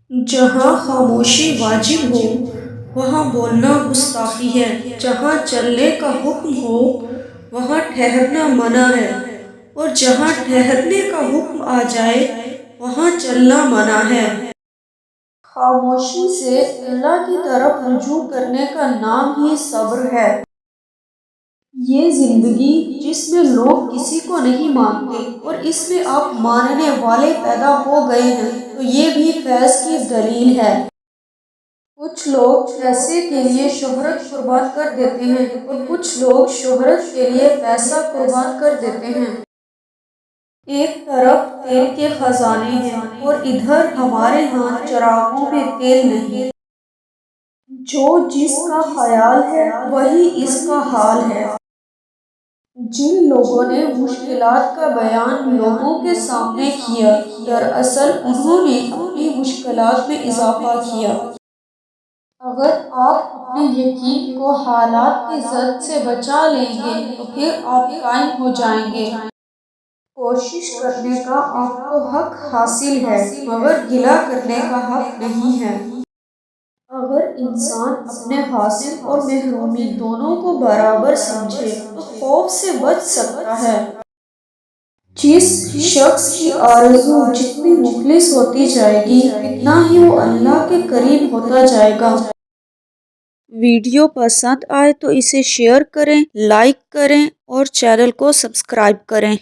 جہاں خاموشی واجب ہو وہاں بولنا گستاخی ہے، جہاں چلنے کا حکم ہو وہاں ٹھہرنا منع ہے، اور جہاں ٹھہرنے کا حکم آ جائے وہاں چلنا منع ہے۔ خاموشی سے اللہ کی طرف رجوع کرنے کا نام ہی صبر ہے۔ یہ زندگی جس میں لوگ کسی کو نہیں مانتے اور اس میں آپ ماننے والے پیدا ہو گئے ہیں تو یہ بھی فیض کی دلیل ہے۔ کچھ لوگ پیسے کے لیے شہرت قربان کر دیتے ہیں اور کچھ لوگ شہرت کے لیے پیسہ قربان کر دیتے ہیں۔ ایک طرف تیل کے خزانے ہیں اور ادھر ہمارے ہاں چراغوں میں تیل نہیں۔ جو جس کا خیال ہے وہی اس کا حال ہے۔ جن لوگوں نے مشکلات کا بیان لوگوں کے سامنے کیا، دراصل انہوں نے اپنی مشکلات میں اضافہ کیا۔ اگر آپ اپنے یقین کو حالات کی زد سے بچا لیں گے تو پھر آپ قائم ہو جائیں گے۔ کوشش کرنے کا آپ کو حق حاصل ہے مگر گلہ کرنے کا حق نہیں ہے۔ اگر انسان اپنے حاصل اور محرومی دونوں کو برابر سمجھے تو خوف سے بچ سکتا ہے۔ جس شخص کی آرزو جتنی مخلص ہوتی جائے گی اتنا ہی وہ اللہ کے قریب ہوتا جائے گا۔ ویڈیو پسند آئے تو اسے شیئر کریں، لائک کریں اور چینل کو سبسکرائب کریں۔